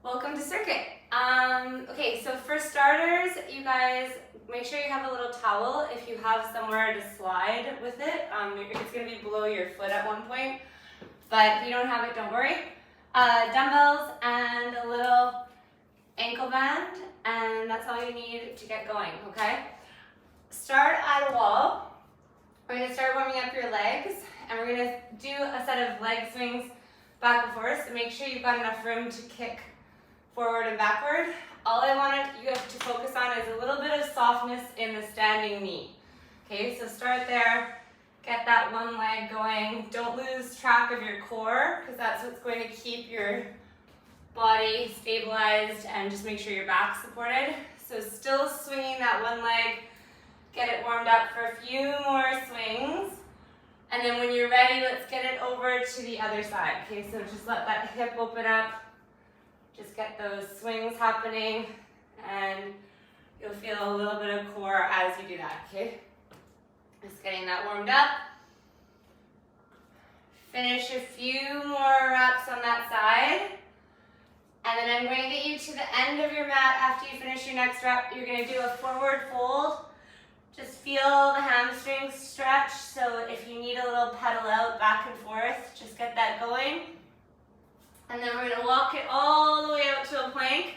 Welcome to Circuit. Okay, so for starters, you guys make sure you have a little towel if you have somewhere to slide with it. It's going to be below your foot at one point, but if you don't have it, don't worry. Dumbbells and a little ankle band, and that's all you need to get going, okay? Start at a wall. We're going to start warming up your legs, and we're going to do a set of leg swings back and forth, so make sure you've got enough room to kick forward and backward. All I want you have to focus on is a little bit of softness in the standing knee. Okay, so start there, get that one leg going. Don't lose track of your core, because that's what's going to keep your body stabilized and just make sure your back's supported. So still swinging that one leg, get it warmed up for a few more swings. And then when you're ready, let's get it over to the other side. Okay, so just let that hip open up. Just get those swings happening, and you'll feel a little bit of core as you do that, okay? Just getting that warmed up. Finish a few more reps on that side. And then I'm going to get you to the end of your mat after you finish your next rep. You're going to do a forward fold. Just feel the hamstrings stretch, so if you need a little pedal out back and forth, just get that going. And then we're going to walk it all the way out to a plank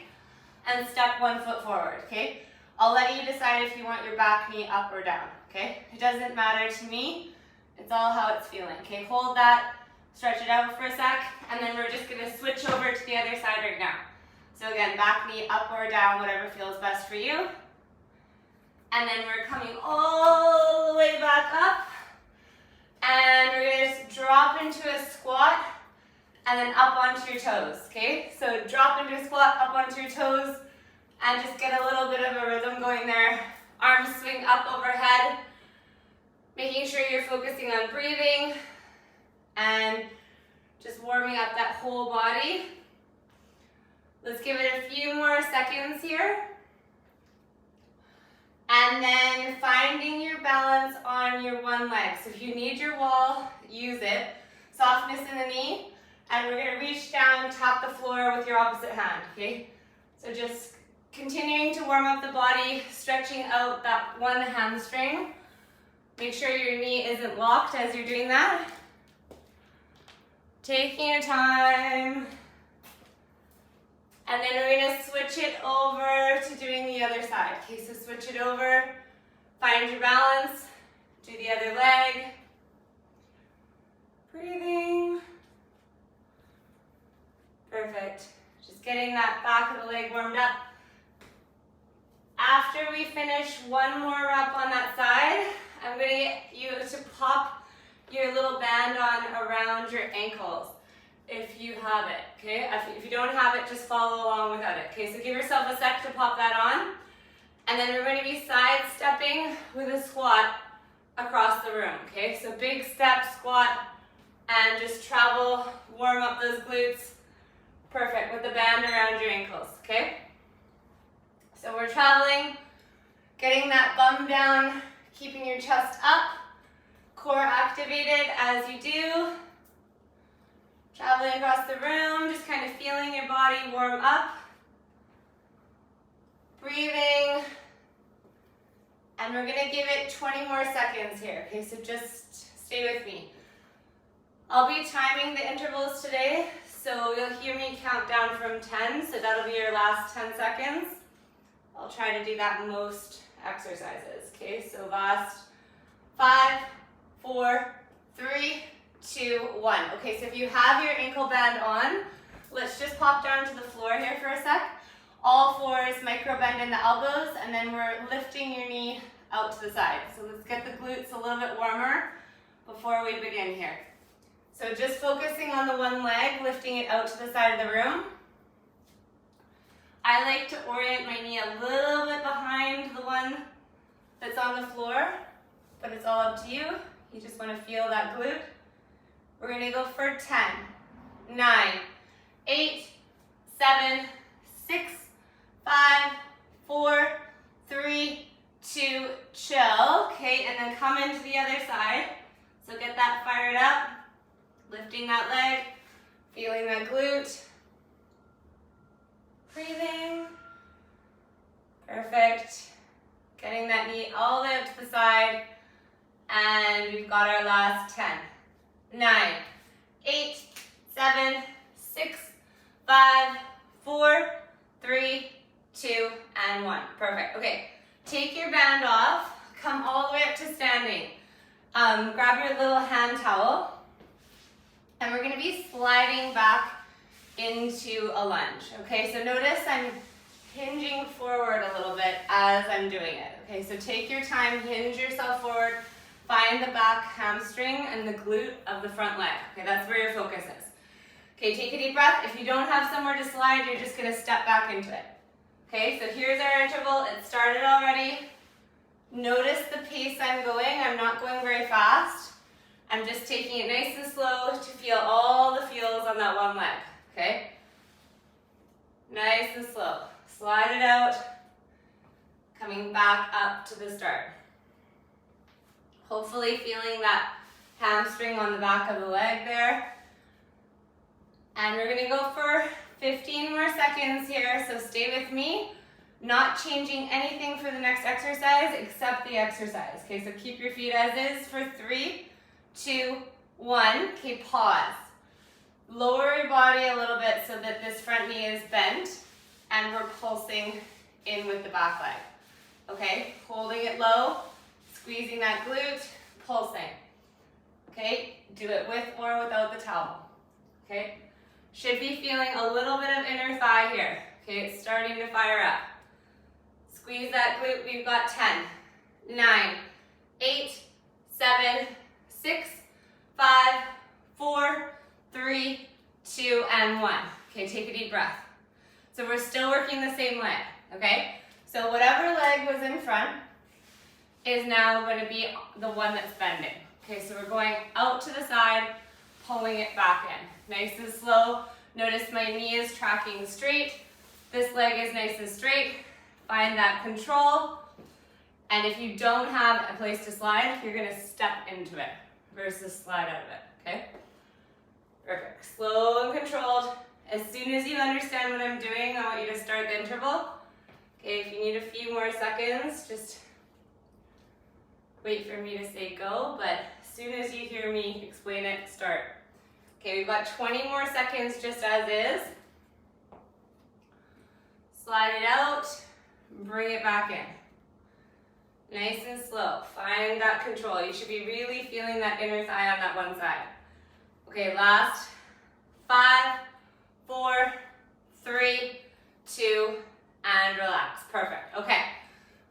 and step 1 foot forward, okay? I'll let you decide if you want your back knee up or down, okay? It doesn't matter to me. It's all how it's feeling, okay? Hold that, stretch it out for a sec, and then we're just going to switch over to the other side right now. So again, back knee up or down, whatever feels best for you. And then we're coming all the way back up, and we're going to drop into a squat, and then up onto your toes, okay? So drop into a squat, up onto your toes, and just get a little bit of a rhythm going there. Arms swing up overhead, making sure you're focusing on breathing and just warming up that whole body. Let's give it a few more seconds here. And then finding your balance on your one leg. So if you need your wall, use it. Softness in the knee. And we're going to reach down, tap the floor with your opposite hand, okay? So just continuing to warm up the body, stretching out that one hamstring. Make sure your knee isn't locked as you're doing that. Taking your time. And then we're going to switch it over to doing the other side. Okay, so switch it over, find your balance, do the other leg. Breathing. Perfect. Just getting that back of the leg warmed up. After we finish one more rep on that side, I'm going to get you to pop your little band on around your ankles if you have it, okay? If you don't have it, just follow along without it, okay? So give yourself a sec to pop that on. And then we're going to be side-stepping with a squat across the room, okay? So big step, squat, and just travel, warm up those glutes. Perfect, with the band around your ankles, okay? So we're traveling, getting that bum down, keeping your chest up, core activated as you do. Traveling across the room, just kind of feeling your body warm up. Breathing. And we're gonna give it 20 more seconds here, okay? So just stay with me. I'll be timing the intervals today, so you'll hear me count down from 10, so that'll be your last 10 seconds. I'll try to do that in most exercises, okay? So last 5, 4, 3, 2, 1. Okay, so if you have your ankle band on, let's just pop down to the floor here for a sec. All fours, micro bend in the elbows, and then we're lifting your knee out to the side. So let's get the glutes a little bit warmer before we begin here. So just focusing on the one leg, lifting it out to the side of the room. I like to orient my knee a little bit behind the one that's on the floor, but it's all up to you. You just want to feel that glute. We're going to go for 10, 9, 8, 7, 6, 5, 4, 3, 2, chill. Okay, and then come into the other side. So get that fired up. Lifting that leg, feeling that glute. Perfect. Getting that knee all the way up to the side. And we've got our last 10, 9, 8, 7, 6, 5, 4, 3, 2, and 1. Perfect. Okay, take your band off. Come all the way up to standing. Grab your little hand towel. And we're going to be sliding back into a lunge. Okay, so notice I'm hinging forward a little bit as I'm doing it. Okay, so take your time, hinge yourself forward, find the back hamstring and the glute of the front leg. Okay, that's where your focus is. Okay, take a deep breath. If you don't have somewhere to slide, you're just going to step back into it. Okay, so here's our interval. It started already. Notice the pace I'm going. I'm not going very fast. I'm just taking it nice and slow to feel all the feels on that one leg. Okay? Nice and slow. Slide it out. Coming back up to the start. Hopefully feeling that hamstring on the back of the leg there. And we're going to go for 15 more seconds here, so stay with me. Not changing anything for the next exercise except the exercise. Okay, so keep your feet as is for 3, 2, 1. Okay, pause. Lower your body a little bit so that this front knee is bent and we're pulsing in with the back leg. Okay, holding it low, squeezing that glute, pulsing. Okay, do it with or without the towel. Okay, should be feeling a little bit of inner thigh here. Okay, it's starting to fire up. Squeeze that glute. We've got 10, 9, 8, 7, 6, 5, 4, 3, 2, and 1. Okay, take a deep breath. So we're still working the same leg, okay? So whatever leg was in front is now going to be the one that's bending. Okay, so we're going out to the side, pulling it back in. Nice and slow. Notice my knee is tracking straight. This leg is nice and straight. Find that control. And if you don't have a place to slide, you're going to step into it versus slide out of it, okay? Perfect. Slow and controlled. As soon as you understand what I'm doing, I want you to start the interval. Okay, if you need a few more seconds, just wait for me to say go, but as soon as you hear me explain it, start. Okay, we've got 20 more seconds just as is. Slide it out, bring it back in. Nice and slow. Find that control. You should be really feeling that inner thigh on that one side. Okay, last 5, 4, 3, 2, and relax. Perfect. Okay,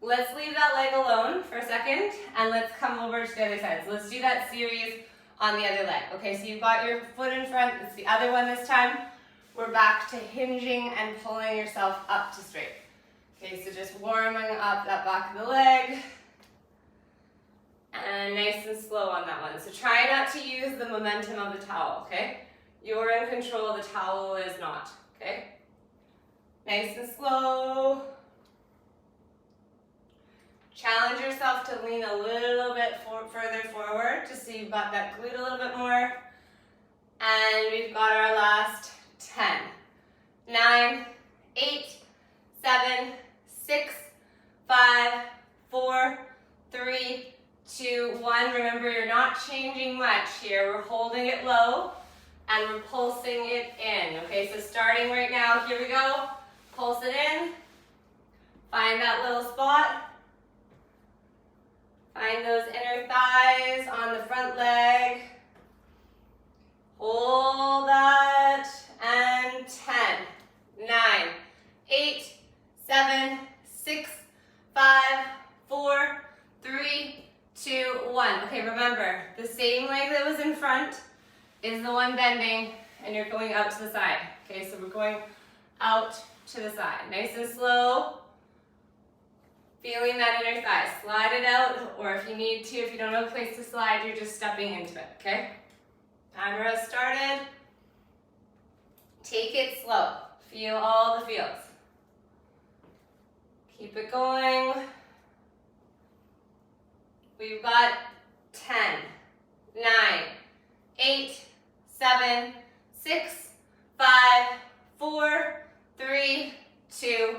let's leave that leg alone for a second and let's come over to the other side. So let's do that series on the other leg. Okay, so you've got your foot in front. It's the other one this time. We're back to hinging and pulling yourself up to straight. Okay, so just warming up that back of the leg. And nice and slow on that one. So try not to use the momentum of the towel, okay? You're in control, the towel is not, okay? Nice and slow. Challenge yourself to lean a little bit further forward, just so you've got that glute a little bit more. And we've got our last 10, 9, 8, 7, 6, 5, 4, 3, 2, 1. Remember, you're not changing much here. We're holding it low and we're pulsing it in. Okay, so starting right now, here we go. Pulse it in. Find that little spot. Find those inner thighs on the front leg. Hold that. And 10, 9, 8, 7, 6, 5, 4, 3, 2, 1. Okay, remember, the same leg that was in front is the one bending, and you're going out to the side. Okay, so we're going out to the side. Nice and slow. Feeling that inner thigh. Slide it out, or if you need to, if you don't have a place to slide, you're just stepping into it, okay? Timer has started. Take it slow. Feel all the feels. Keep it going. We've got 10, 9, 8, 7, 6, 5, 4, 3, 2,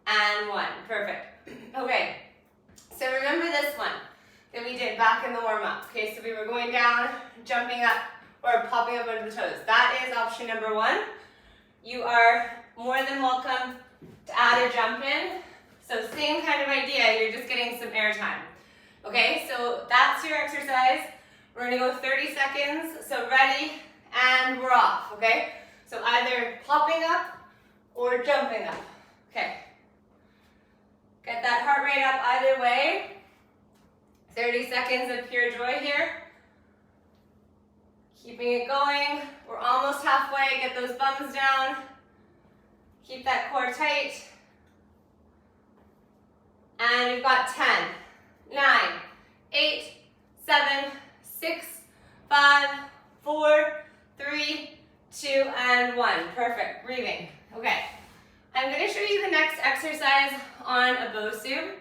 and 1. Perfect. or popping up under the toes. That is option number 1. You are more than welcome to add a jump in. So same kind of idea, you're just getting some air time. Okay, so that's your exercise. We're gonna go 30 seconds, so ready, and we're off, okay? So either popping up or jumping up, okay? Get that heart rate up either way. 30 seconds of pure joy here. Keeping it going. We're almost halfway. Get those bums down. Keep that core tight. And we've got 10, 9, 8, 7, 6, 5, 4, 3, 2, and 1. Perfect. Breathing. Okay. I'm going to show you the next exercise on a BOSU,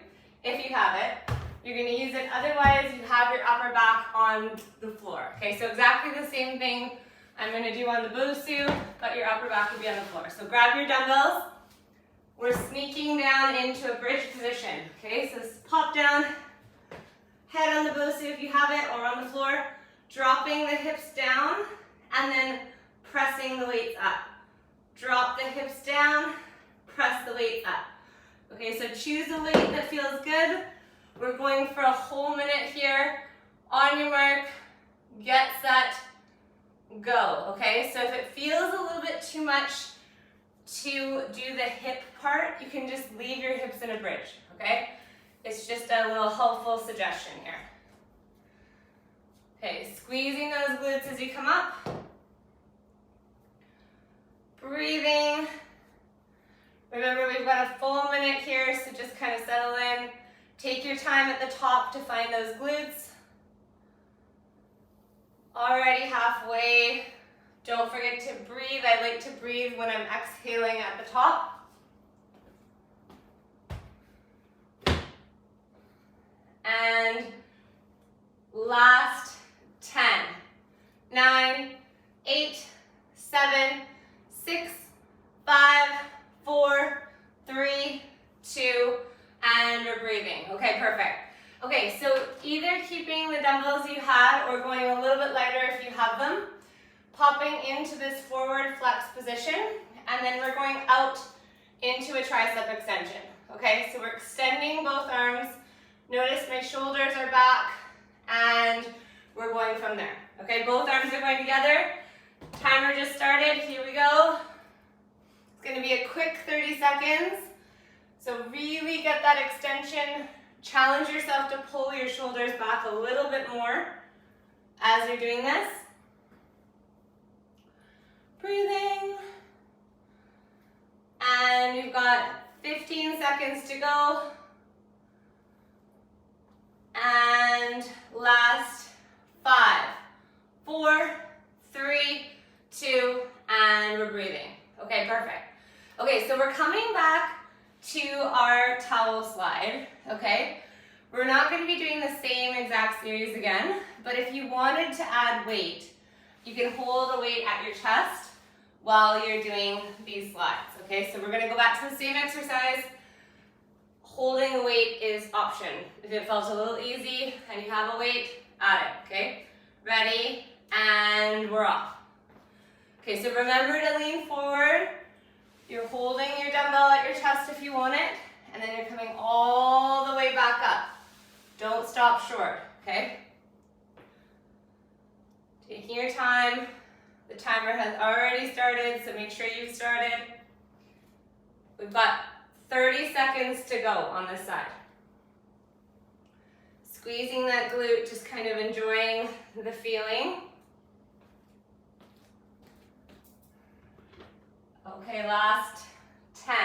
if you have it. You're going to use it, otherwise you have your upper back on the floor. Okay, so exactly the same thing I'm going to do on the BOSU, but your upper back will be on the floor. So grab your dumbbells. We're sneaking down into a bridge position. Okay, so pop down, head on the BOSU if you have it, or on the floor, dropping the hips down, and then pressing the weights up. Drop the hips down, press the weights up. Okay, so choose a weight that feels good. We're going for a whole minute here. On your mark, get set, go. Okay, so if it feels a little bit too much to do the hip part, you can just leave your hips in a bridge, okay? It's just a little helpful suggestion here. Okay, squeezing those glutes as you come up. Breathing. Remember, we've got a full minute here, so just kind of settle in. Take your time at the top to find those glutes. Already halfway. Don't forget to breathe. I like to breathe when I'm exhaling at the top. And last 10, 9, 8, 7, 6, 5, 4, 3, 2, and we're breathing. Okay, perfect. Okay, so either keeping the dumbbells you had or going a little bit lighter if you have them, popping into this forward flex position, and then we're going out into a tricep extension. Okay, so we're extending both arms. Notice my shoulders are back, and we're going from there. Okay, both arms are going together. Timer just started. Here we go. It's going to be a quick 30 seconds. So really get that extension. Challenge yourself to pull your shoulders back a little bit more as you're doing this. Breathing. And you've got 15 seconds to go. And last 5, 4, 3, 2, and we're breathing. Okay, perfect. Okay, so we're coming back to our towel slide, okay? We're not going to be doing the same exact series again, but if you wanted to add weight, you can hold a weight at your chest while you're doing these slides, okay? So we're going to go back to the same exercise. Holding a weight is option. If it felt a little easy and you have a weight, add it, okay? Ready, and we're off. Okay, so remember to lean forward. You're holding your dumbbell at your chest if you want it, and then you're coming all the way back up. Don't stop short, okay? Taking your time. The timer has already started, so make sure you've started. We've got 30 seconds to go on this side. Squeezing that glute, just kind of enjoying the feeling. Okay, last 10,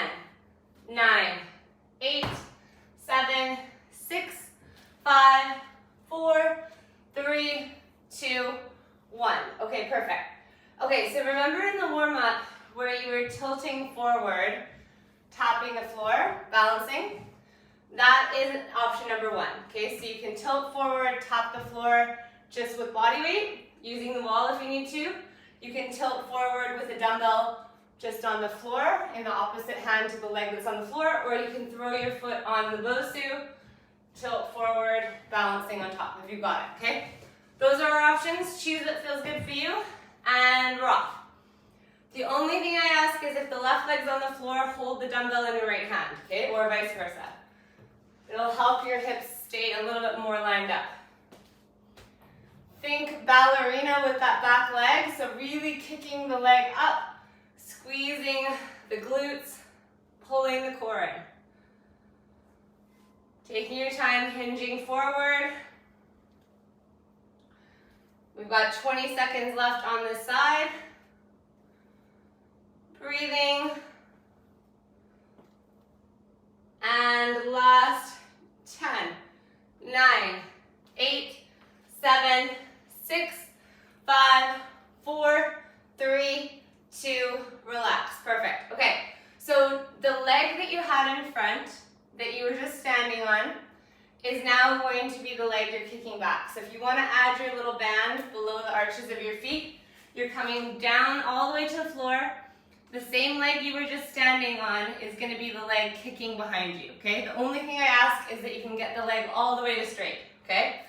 9, 8, 7, 6, 5, 4, 3, 2, 1. Okay, perfect. Okay, so remember in the warm-up where you were tilting forward, tapping the floor, balancing? That is option number 1. Okay, so you can tilt forward, tap the floor just with body weight, using the wall if you need to. You can tilt forward with a dumbbell just on the floor, in the opposite hand to the leg that's on the floor, or you can throw your foot on the BOSU, tilt forward, balancing on top if you've got it, okay? Those are our options. Choose what feels good for you. and we're off. The only thing I ask is if the left leg's on the floor, hold the dumbbell in your right hand, okay, or vice versa. It'll help your hips stay a little bit more lined up. Think ballerina with that back leg, so really kicking the leg up, squeezing the glutes, pulling the core in. Taking your time, hinging forward. We've got 20 seconds left on this side. Breathing. And last 10, 9, 8, 7, 6, 5, 4, 3, 2, relax. Perfect. Okay, so the leg that you had in front, that you were just standing on, is now going to be the leg you're kicking back. So if you want to add your little band below the arches of your feet, you're coming down all the way to the floor. The same leg you were just standing on is going to be the leg kicking behind you, okay? The only thing I ask is that you can get the leg all the way to straight, okay?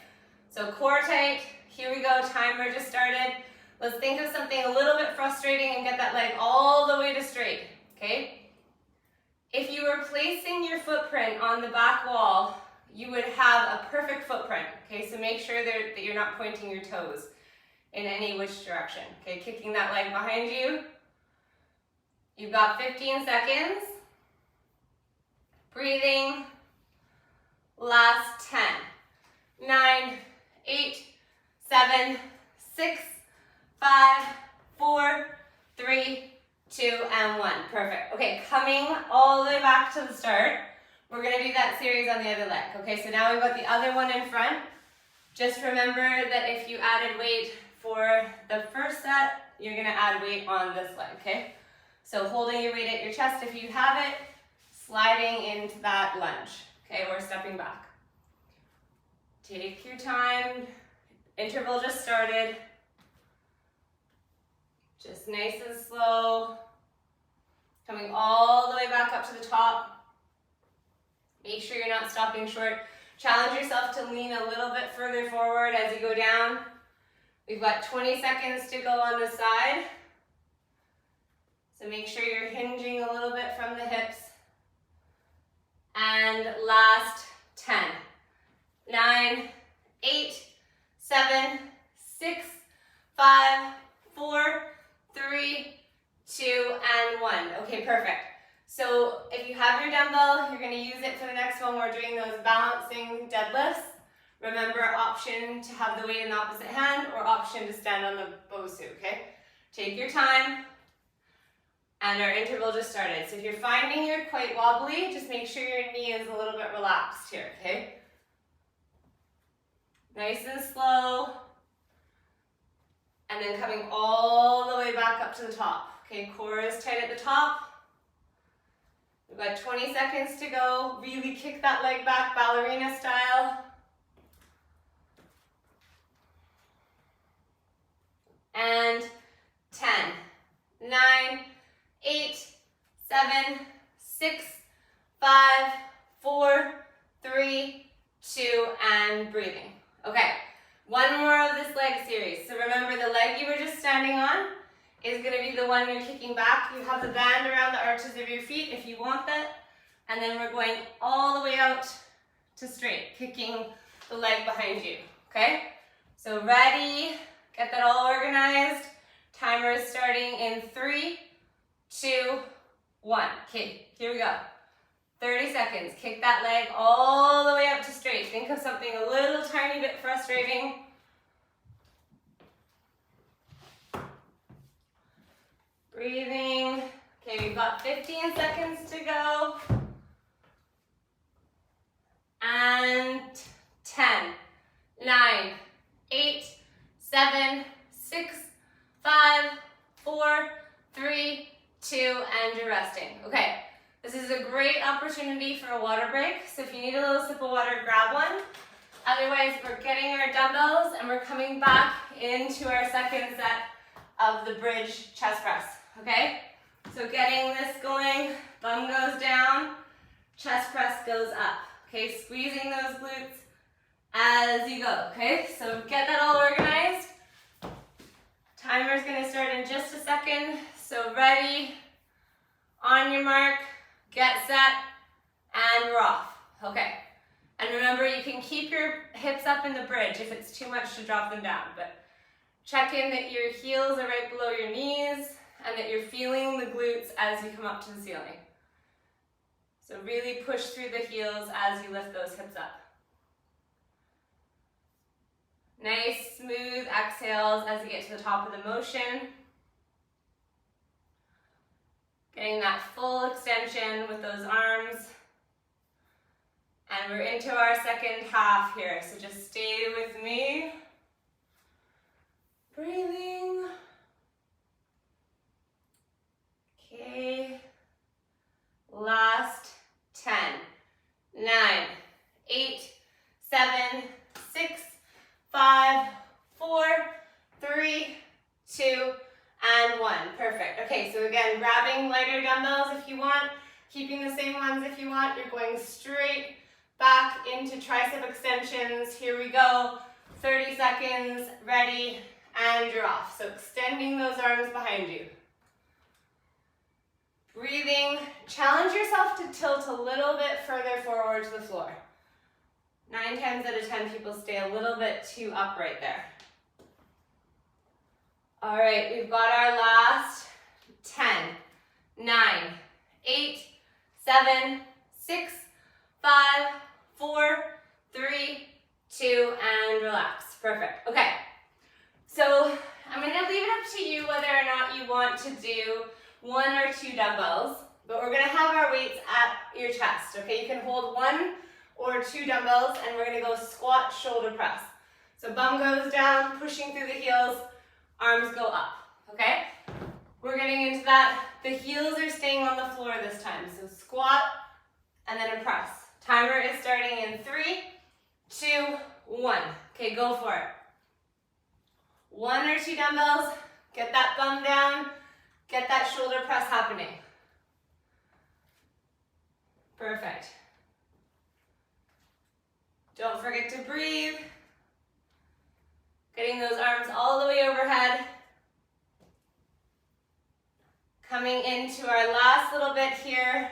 So core tight, here we go, timer just started. Let's think of something a little bit frustrating and get that leg all the way to straight, okay? If you were placing your footprint on the back wall, you would have a perfect footprint, okay? So make sure that you're not pointing your toes in any which direction, okay? Kicking that leg behind you. You've got 15 seconds. Breathing. Last 10, 9, 8, 7, 6, 5, 4, 3, 2, and 1. Perfect. Okay, coming all the way back to the start. We're going to do that series on the other leg. Okay, so now we've got the other one in front. Just remember that if you added weight for the first set, you're going to add weight on this leg, okay? So holding your weight at your chest if you have it, sliding into that lunge, okay, or stepping back. Take your time. Interval just started. Just nice and slow. Coming all the way back up to the top. Make sure you're not stopping short. Challenge yourself to lean a little bit further forward as you go down. We've got 20 seconds to go on the side. So make sure you're hinging a little bit from the hips. And last 10, 9, 8, 7, 6, 5, 4, 3, 2, and 1. Okay, perfect. So if you have your dumbbell, you're going to use it for the next one. We're doing those balancing deadlifts. Remember, option to have the weight in the opposite hand or option to stand on the Bosu, okay? Take your time. And our interval just started. So if you're finding you're quite wobbly, just make sure your knee is a little bit relaxed here, okay? Nice and slow. And then coming all the way back up to the top. Okay, core is tight at the top. We've got 20 seconds to go. Really kick that leg back, ballerina style. And 10, 9, 8, 7, 6, 5, 4, 3, 2, and breathing. Okay, one more of this leg series. So remember, the leg you were just standing on is going to be the one you're kicking back. You have the band around the arches of your feet if you want that. And then we're going all the way out to straight, kicking the leg behind you. Okay, so ready, get that all organized. Timer is starting in 3, 2, 1. Okay, here we go. 30 seconds. Kick that leg all the way up to straight. Think of something a little tiny bit frustrating. Breathing. Okay, we've got 15 seconds to go. And 10, 9, 8, 7, 6, 5, 4, 3, 2, and you're resting. Okay, this is a great opportunity for a water break. So if you need a little sip of water, grab one. Otherwise, we're getting our dumbbells and we're coming back into our second set of the bridge chest press, okay? So getting this going, bum goes down, chest press goes up, okay? Squeezing those glutes as you go, okay? So get that all organized. Timer's gonna start in just a second. So ready, on your mark, get set, and we're off. Okay. And remember, you can keep your hips up in the bridge if it's too much to drop them down, but check in that your heels are right below your knees and that you're feeling the glutes as you come up to the ceiling. So really push through the heels as you lift those hips up. Nice, smooth exhales as you get to the top of the motion. Getting that full extension with those arms. And we're into our second half here, so just stay with me. Breathing. Okay. Last 10, 9, 8, 7, 6, 5, 4, 3, 2, and 1. Perfect. Okay, so again, grabbing lighter dumbbells if you want, keeping the same ones if you want. You're going straight back into tricep extensions. Here we go. 30 seconds, ready, and you're off. So extending those arms behind you. Breathing. Challenge yourself to tilt a little bit further forward to the floor. 9 times out of 10 people stay a little bit too upright there. All right, we've got our last 10, 9, 8, 7, 6, 5, 4, 3, 2, and relax. Perfect. Okay, so I'm going to leave it up to you whether or not you want to do 1 or 2 dumbbells, but we're going to have our weights at your chest. Okay, you can hold 1 or 2 dumbbells, and we're going to go squat, shoulder press. So bum goes down, pushing through the heels, arms go up. Okay, we're getting into that. The heels are staying on the floor this time. So squat and then a press. Timer is starting in 3, 2, 1. Okay, go for it. 1 or 2 dumbbells, get that bum down, get that shoulder press happening. Perfect. Don't forget to breathe. Getting those arms all the way overhead. Coming into our last little bit here.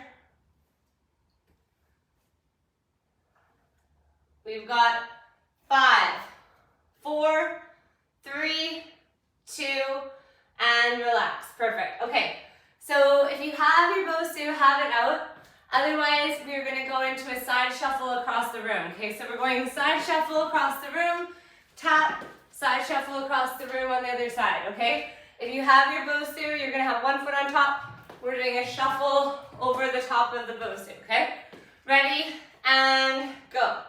We've got 5, 4, 3, 2, and relax. Perfect. Okay, so if you have your Bosu, have it out. Otherwise, we're going to go into a side shuffle across the room. Okay, so we're going side shuffle across the room, tap, side shuffle across the room on the other side, okay? If you have your Bosu, you're going to have 1 foot on top. We're doing a shuffle over the top of the Bosu, okay? Ready, and go.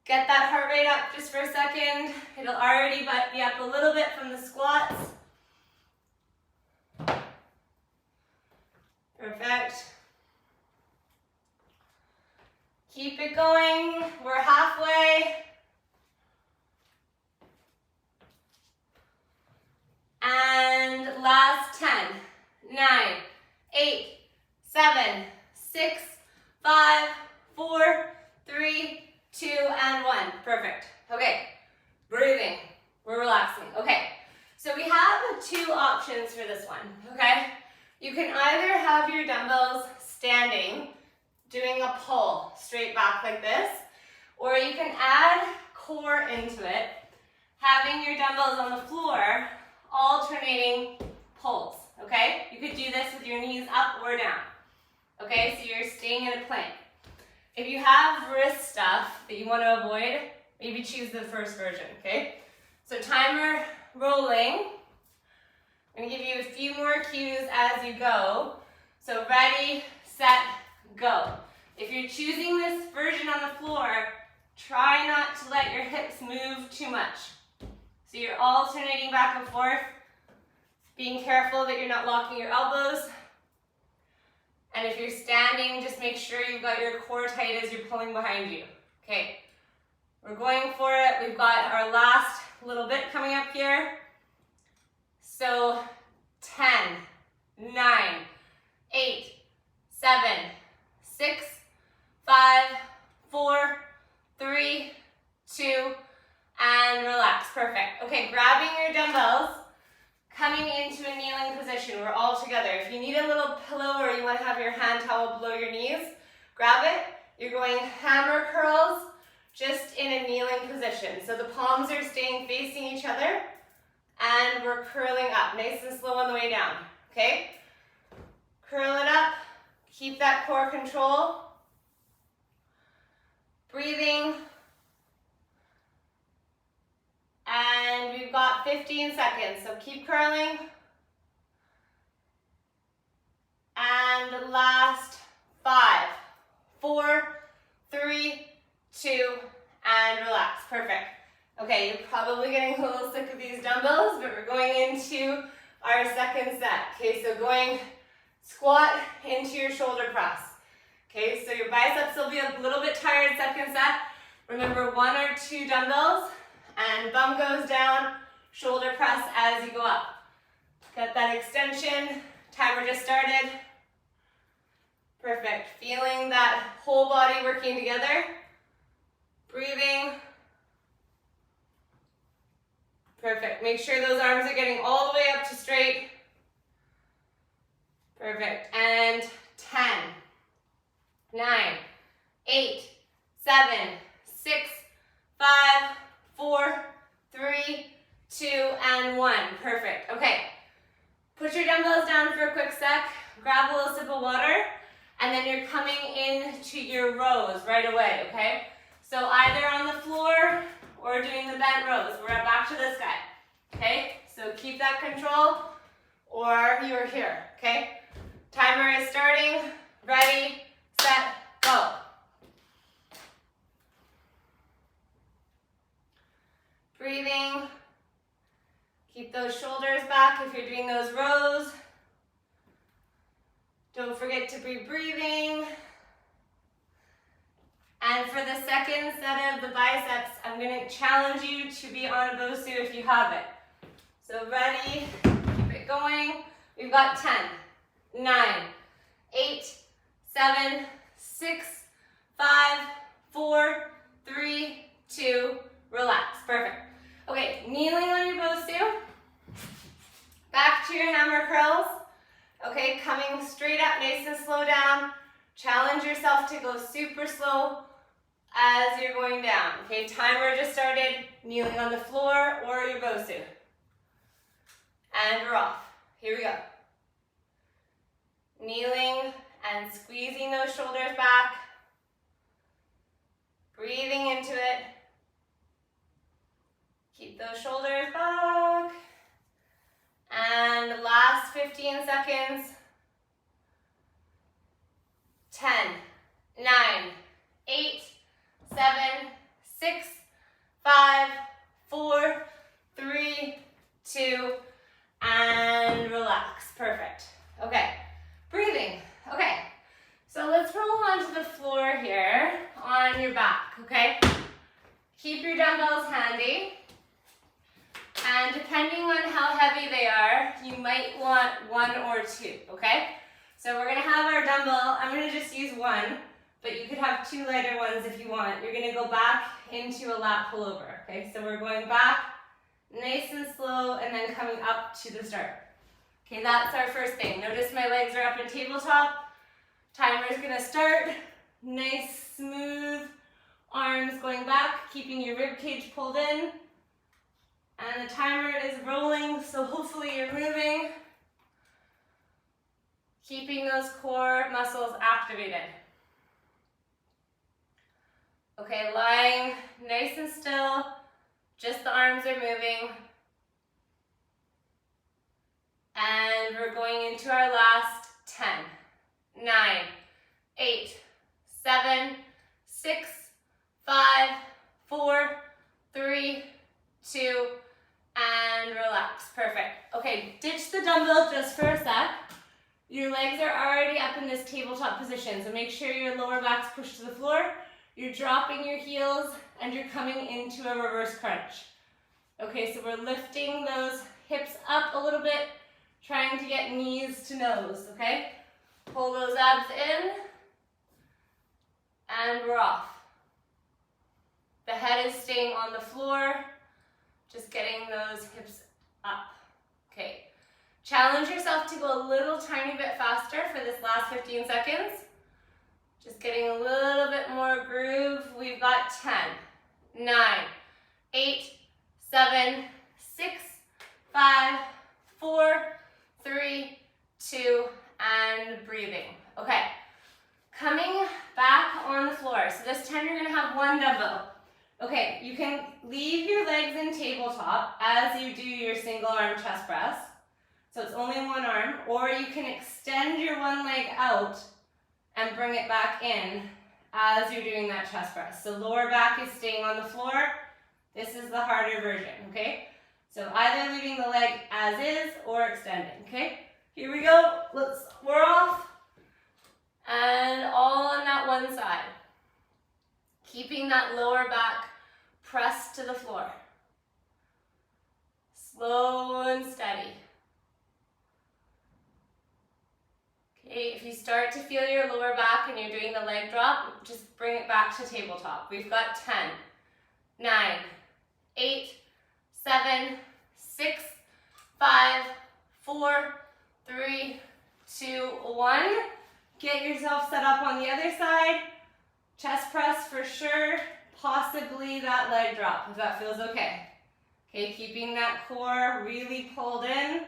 Get that heart rate up just for a second. It'll already be up a little bit from the squats. Perfect. Keep it going. We're halfway. And last 10, 9, 8, 7, 6, 5, 4, 3, 2, and 1. Perfect. Okay, breathing. We're relaxing. Okay, so we have 2 options for this one, okay? You can either have your dumbbells standing, doing a pull straight back like this, or you can add core into it, having your dumbbells on the floor, alternating pulls, okay? You could do this with your knees up or down, okay? So you're staying in a plank. If you have wrist stuff that you want to avoid, maybe choose the first version, okay? So timer rolling. I'm going to give you a few more cues as you go. So ready, set, go. If you're choosing this version on the floor, try not to let your hips move too much. So you're alternating back and forth, being careful that you're not locking your elbows. And if you're standing, just make sure you've got your core tight as you're pulling behind you. Okay, we're going for it. We've got our last little bit coming up here. So 10, 9, 8, 7, 6, 5, 4, 3, 2, and relax. Perfect. Okay, grabbing your dumbbells, below, or you want to have your hand towel below your knees, grab it. You're going hammer curls just in a kneeling position. So the palms are staying facing each other and we're curling up, nice and slow on the way down, okay? Curl it up, keep that core control. Breathing. And we've got 15 seconds, so keep curling. And last 5, 4, 3, 2, and relax. Perfect. Okay, you're probably getting a little sick of these dumbbells, but we're going into our second set. Okay, so going squat into your shoulder press. Okay, so your biceps will be a little bit tired second set. Remember 1 or 2 dumbbells, and bum goes down, shoulder press as you go up. Get that extension. Timer just started. Perfect. Feeling that whole body working together. Breathing. Perfect. Make sure those arms are getting all the way up to straight. Perfect. And 10, 9, 8, 7, 6, 5, 4, 3, 2, and 1. Perfect. Okay. Put your dumbbells down for a quick sec. Grab a little sip of water. And then you're coming into your rows right away, okay? So either on the floor or doing the bent rows. We're back to this guy, okay? So keep that control, or you're here, okay? Timer is starting. Ready, set, go. Breathing. Keep those shoulders back if you're doing those rows. Don't forget to be breathing. And for the second set of the biceps, I'm going to challenge you to be on a Bosu if you have it. So ready, keep it going. We've got 10, 9, 8, 7, 6, 5, 4, 3, 2, relax. Perfect. Okay, kneeling on your Bosu. Back to your hammer curls. Okay, coming straight up, nice and slow down. Challenge yourself to go super slow as you're going down. Okay, timer just started. Kneeling on the floor or your Bosu. And we're off. Here we go. Kneeling and squeezing those shoulders back. Breathing into it. Keep those shoulders back. And last 15 seconds. 10, 9, 8, 7, 6, 5, 4, 3, 2, and relax. Perfect. Okay, breathing. Okay, so let's roll onto the floor here on your back, okay? Keep your dumbbells handy. And depending on how heavy they are, you might want 1 or 2, okay? So we're gonna have our dumbbell, I'm gonna just use 1, but you could have 2 lighter ones if you want. You're gonna go back into a lat pullover, okay? So we're going back, nice and slow, and then coming up to the start. Okay, that's our first thing. Notice my legs are up in tabletop. Timer's gonna start. Nice, smooth arms going back, keeping your rib cage pulled in. And the timer is rolling, so hopefully you're moving. Keeping those core muscles activated. Okay, lying nice and still. Just the arms are moving. And we're going into our last 10, 9, 8, 7, 6, 5, 4, 3, 2, and relax. Perfect. Okay, ditch the dumbbell just for a sec. Your legs are already up in this tabletop position, so make sure your lower back's pushed to the floor. You're dropping your heels, and you're coming into a reverse crunch. Okay, so we're lifting those hips up a little bit, trying to get knees to nose, okay? Pull those abs in, and we're off. The head is staying on the floor, just getting those hips up. Okay, Challenge yourself to go a little tiny bit faster for this last 15 seconds. Just getting a little bit more groove. We've got 10, 9, 8, 7, 6, 5, 4, 3, 2, and breathing. Okay, coming back on the floor. So this time you're gonna have one dumbbell. Okay, you can leave your legs in tabletop as you do your single arm chest press. So it's only one arm, or you can extend your one leg out and bring it back in as you're doing that chest press. So lower back is staying on the floor. This is the harder version, okay? So either leaving the leg as is or extending, okay? Here we go, we're off. And all on that one side. Keeping that lower back pressed to the floor. Slow and steady. Okay, if you start to feel your lower back and you're doing the leg drop, just bring it back to tabletop. We've got 10, 9, 8, 7, 6, 5, 4, 3, 2, 1. Get yourself set up on the other side. Chest press for sure, possibly that leg drop if that feels okay. Okay, keeping that core really pulled in,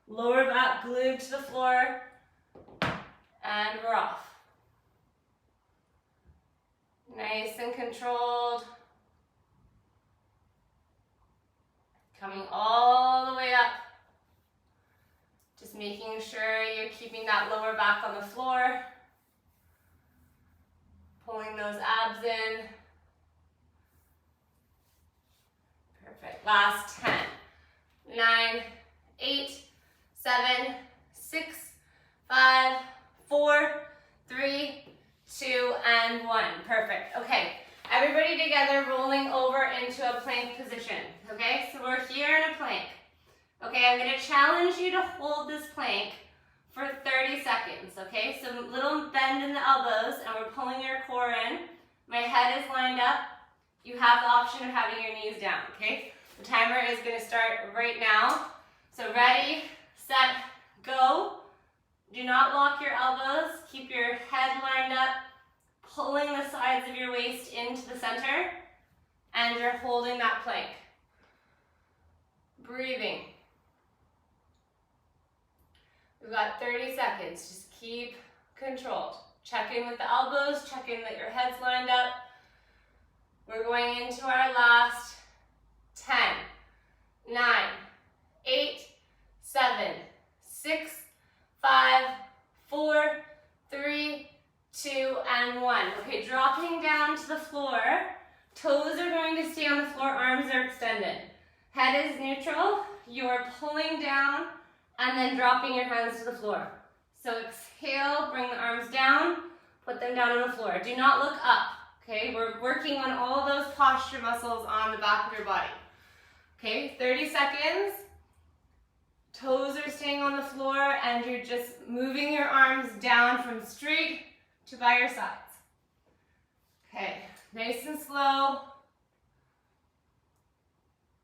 lower back glued to the floor, and we're off. Nice and controlled. Coming all the way up. Just making sure you're keeping that lower back on the floor. Pulling those abs in. Perfect. Last 10, 9, 8, 7, 6, 5, 4, 3, 2, and 1. Perfect. Okay. Everybody together rolling over into a plank position. Okay, so we're here in a plank. Okay, I'm going to challenge you to hold this plank for 30 seconds. Okay, so little bend in the elbows and we're pulling your core in. My head is lined up. You have the option of having your knees down. Okay, the timer is going to start right now. So ready, set, go. Do not lock your elbows. Keep your head lined up. Pulling the sides of your waist into the center, and you're holding that plank. Breathing. We've got 30 seconds. Just keep controlled. Check in with the elbows, check in that your head's lined up. We're going into our last 10, 9, 8, 7, 6, 5, 4, 3, 2, and 1. Okay, dropping down to the floor. Toes are going to stay on the floor, arms are extended. Head is neutral. You're pulling down and then dropping your hands to the floor. So exhale, bring the arms down, put them down on the floor. Do not look up, okay? We're working on all those posture muscles on the back of your body. Okay, 30 seconds. Toes are staying on the floor and you're just moving your arms down from straight to by your sides. Okay, nice and slow.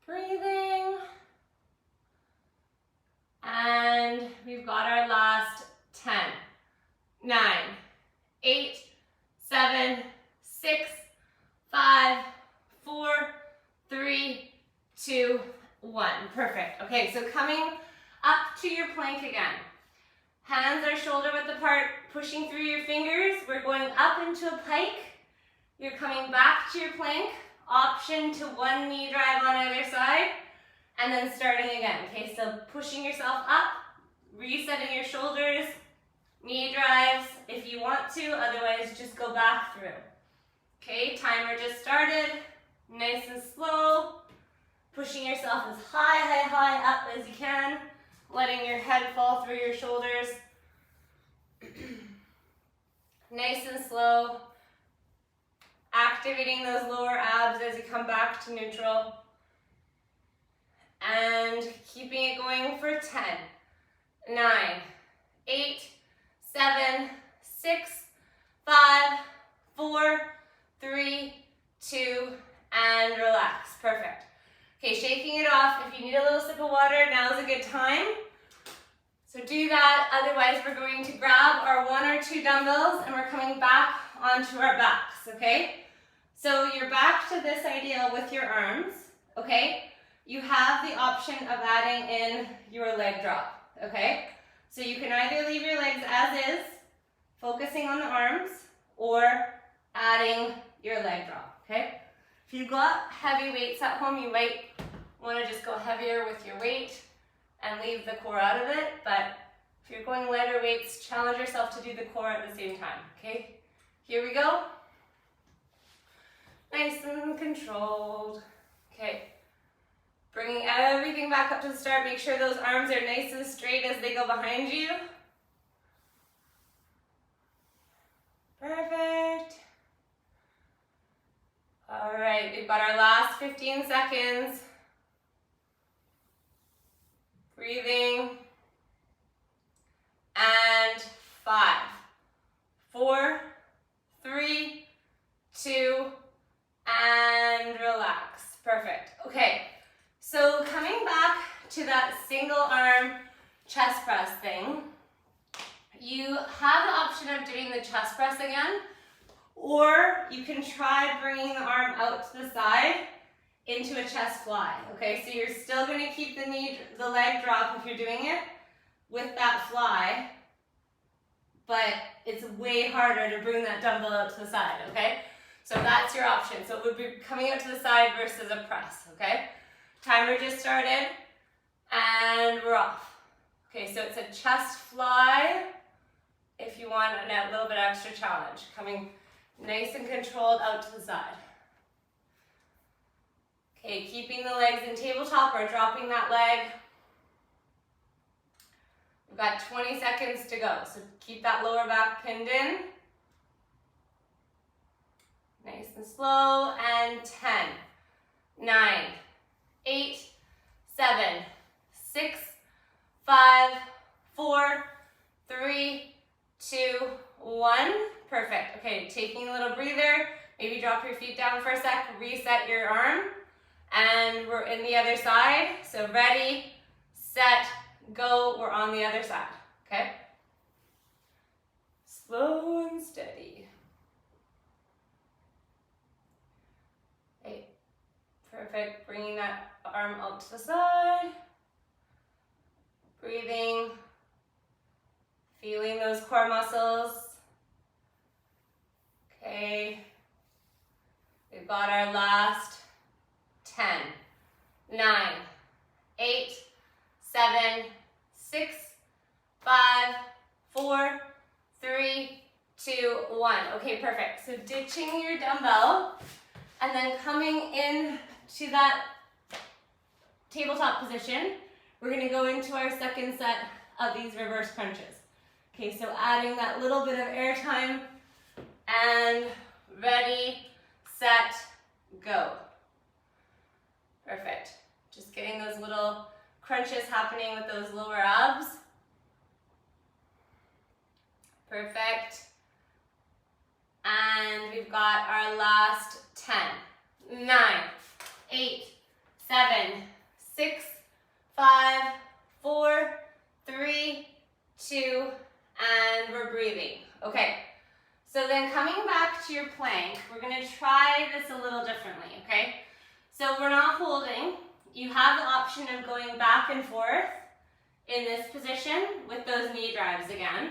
Breathing. And we've got our last 10, 9, 8, 7, 6, 5, 4, 3, 2, 1. Perfect. Okay, so coming up to your plank again. Hands are shoulder width apart, pushing through your fingers. We're going up into a pike. You're coming back to your plank. Option to one knee drive on either side. And then starting again. Okay, so pushing yourself up, resetting your shoulders, knee drives if you want to, otherwise just go back through. Okay, timer just started. Nice and slow. Pushing yourself as high up as you can. Letting your head fall through your shoulders. Nice and slow. Activating those lower abs as you come back to neutral. And keeping it going for 10, 9, 8, 7, 6, 5, 4, 3, 2, and relax. Perfect. Okay, shaking it off. If you need a little sip of water, now's a good time. So do that, otherwise we're going to grab our 1 or 2 dumbbells and we're coming back onto our backs, okay? So you're back to this ideal with your arms, okay? You have the option of adding in your leg drop, okay? So you can either leave your legs as is, focusing on the arms, or adding your leg drop, okay? If you've got heavy weights at home, you might want to just go heavier with your weight and leave the core out of it, but if you're going lighter weights, challenge yourself to do the core at the same time, okay? Here we go. Nice and controlled. Okay. Bringing everything back up to the start. Make sure those arms are nice and straight as they go behind you. Perfect. All right, we've got our last 15 seconds. Breathing. And 5, 4, 3, 2, and relax. Perfect. Okay, so coming back to that single arm chest press thing, you have the option of doing the chest press again, or you can try bringing the arm out to the side into a chest fly. Okay, so you're still going to keep the leg drop if you're doing it with that fly, but it's way harder to bring that dumbbell out to the side, okay? So that's your option. So it would be coming out to the side versus a press, okay? Timer just started, and we're off. Okay, so it's a chest fly if you want a little bit extra challenge. Coming nice and controlled out to the side. Okay, keeping the legs in tabletop or dropping that leg. We've got 20 seconds to go, so keep that lower back pinned in. Nice and slow, and 10, 9, 8, 7, 6, 5, 4, 3, 2, 1. Perfect. Okay, taking a little breather. Maybe drop your feet down for a sec, reset your arm, and we're in the other side. So ready, set, go. We're on the other side, okay? Slow and steady. Okay, perfect. Bringing that arm out to the side. Breathing. Feeling those core muscles. Okay. We've got our last 10, 9, 8, 7, 6, 5, 4, 3, 2, 1. Okay, perfect. So ditching your dumbbell and then coming in to that tabletop position, we're going to go into our second set of these reverse crunches. Okay, so adding that little bit of air time, and ready, set, go. Perfect. Just getting those little crunches happening with those lower abs. Perfect. And we've got our last 10, 9, 8, 7, 6, 5, 4, 3, 2, and we're breathing. Okay, so then coming back to your plank, we're going to try this a little differently, okay? So we're not holding. You have the option of going back and forth in this position with those knee drives again,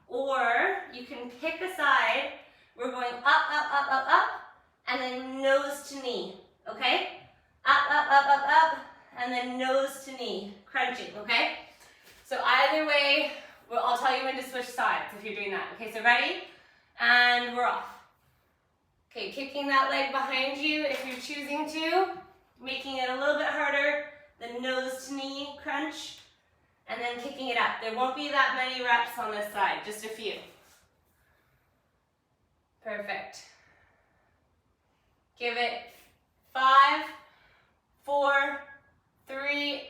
or you can pick a side. We're going up, up, up, up, up, and then nose to knee, okay? Up, up, up, up, up, and then nose to knee, crunching, okay? So either way, I'll tell you when to switch sides if you're doing that. Okay, so ready? And we're off. Okay, kicking that leg behind you if you're choosing to, making it a little bit harder, the nose to knee crunch, and then kicking it up. There won't be that many reps on this side, just a few. Perfect. Give it 5, 4, 3,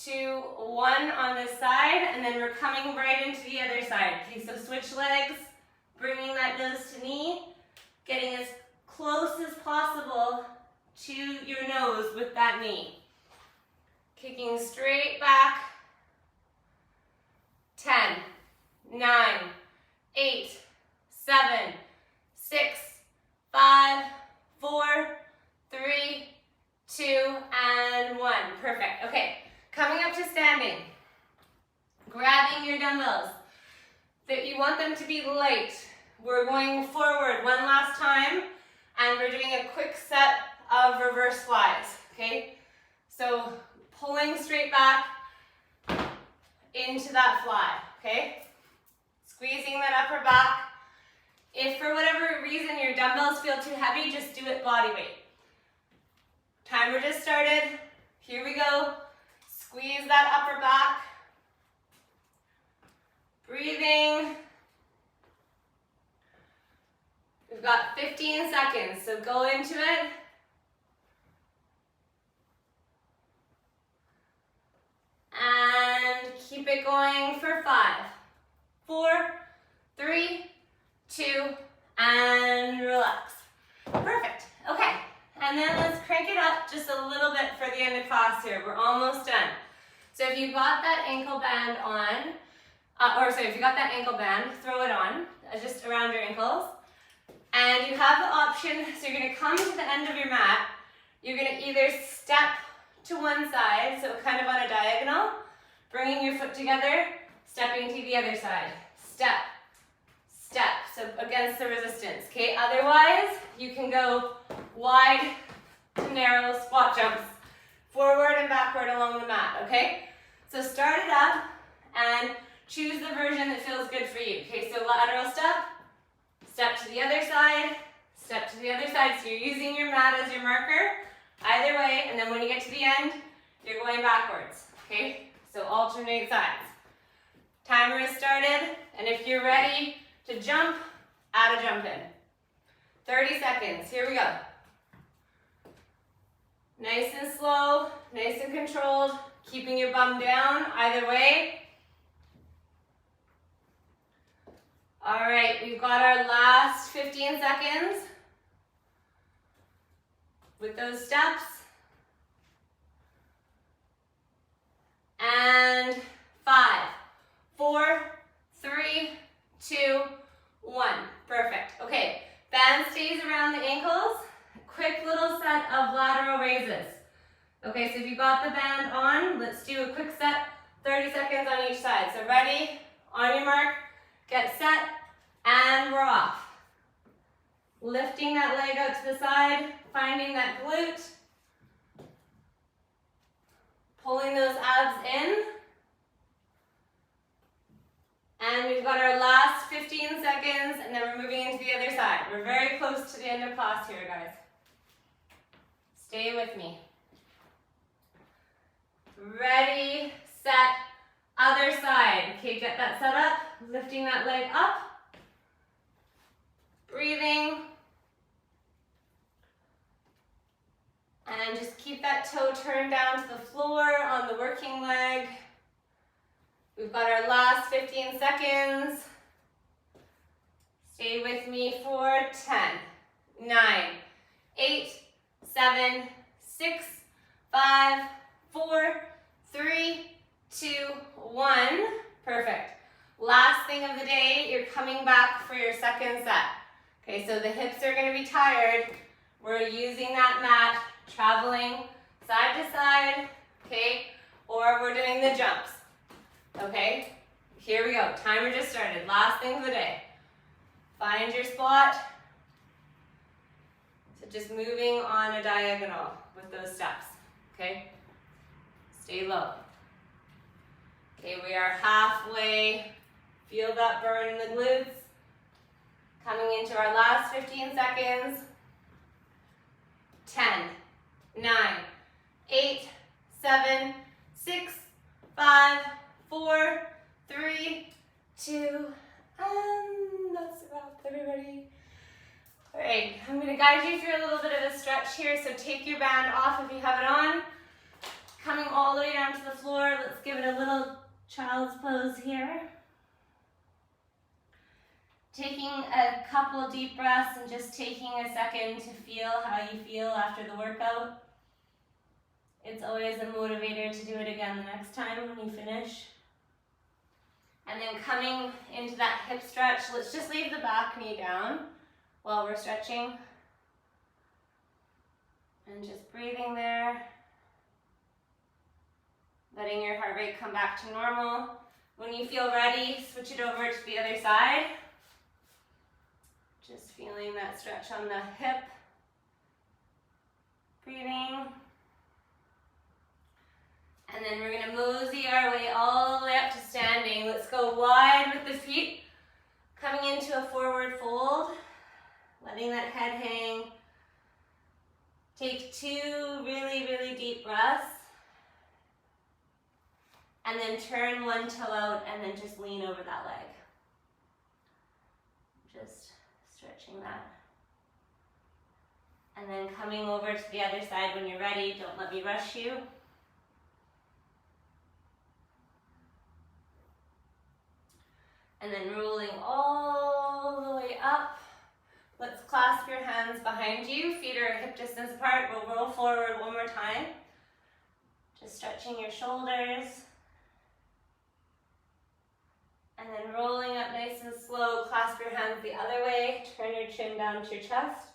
2, 1 on this side, and then we're coming right into the other side. Okay, so switch legs, bringing that nose to knee, getting as close as possible to your nose with that knee. Kicking straight back, 7, 6, 5, 4, 3, 2, and 1. Perfect. Okay, coming up to standing. Grabbing your dumbbells. You want them to be light. We're going forward one last time, and we're doing a quick set of reverse flies, okay? So pulling straight back into that fly, okay? Squeezing that upper back. If for whatever reason your dumbbells feel too heavy, just do it body weight. Timer just started. Here we go. Squeeze that upper back. Breathing. We've got 15 seconds, so go into it. And keep it going for 5, 4, 3, 2, and relax. Perfect. Okay, and then let's crank it up just a little bit for the end of class here. We're almost done. So if you've got that ankle band on, if you got that ankle band, throw it on, just around your ankles. And you have the option, so you're gonna come to the end of your mat. You're gonna either step to one side, so kind of on a diagonal, bringing your foot together, stepping to the other side. Step, step, so against the resistance, okay? Otherwise, you can go wide to narrow squat jumps, forward and backward along the mat, okay? So start it up and choose the version that feels good for you, okay? So lateral step, step to the other side, step to the other side. So you're using your mat as your marker, either way, and then when you get to the end, you're going backwards, okay? So alternate sides. Timer has started, and if you're ready to jump, add a jump in. 30 seconds, here we go. Nice and slow, nice and controlled, keeping your bum down, either way. All right, we've got our last 15 seconds with those steps. And 5, 4, 3, 2, 1. Perfect. Okay, band stays around the ankles. Quick little set of lateral raises. Okay, so if you got the band on, let's do a quick set, 30 seconds on each side. So ready, on your mark, get set, and we're off. Lifting that leg out to the side, finding that glute, pulling those abs in. And we've got our last 15 seconds, and then we're moving into the other side. We're very close to the end of class here, guys. Stay with me. Ready, set, other side. Okay, get that set up, lifting that leg up. Breathing. And just keep that toe turned down to the floor on the working leg. We've got our last 15 seconds. Stay with me for 10, 9, 8, 7, 6, 5, 4, 3, 2, 1. Perfect. Last thing of the day, you're coming back for your second set. Okay, so the hips are going to be tired. We're using that mat, traveling side to side, okay, or we're doing the jumps, okay? Here we go, timer just started, last thing of the day. Find your spot. So just moving on a diagonal with those steps, okay? Stay low. Okay, we are halfway. Feel that burn in the glutes. Coming into our last 15 seconds. 10, 9, 8, 7, 6, 5, 4, 3, 2, and that's a wrap, everybody. All right, I'm going to guide you through a little bit of a stretch here, so take your band off if you have it on. Coming all the way down to the floor, let's give it a little child's pose here. Taking a couple deep breaths and just taking a second to feel how you feel after the workout. It's always a motivator to do it again the next time when you finish. And then coming into that hip stretch, let's just leave the back knee down while we're stretching. And just breathing there. Letting your heart rate come back to normal. When you feel ready, switch it over to the other side. Just feeling that stretch on the hip. Breathing. And then we're gonna mosey our way all the way up to standing. Let's go wide with the feet. Coming into a forward fold. Letting that head hang. Take 2 really, really deep breaths. And then turn one toe out and then just lean over that leg. Just stretching that. And then coming over to the other side when you're ready. Don't let me rush you. And then rolling all the way up. Let's clasp your hands behind you. Feet are hip distance apart. We'll roll forward one more time. Just stretching your shoulders. And then rolling up nice and slow. Clasp your hands the other way. Turn your chin down to your chest.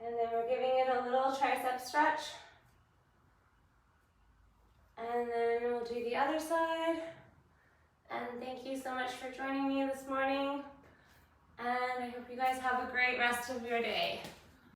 And then we're giving it a little tricep stretch. And then we'll do the other side. And thank you so much for joining me this morning. And I hope you guys have a great rest of your day.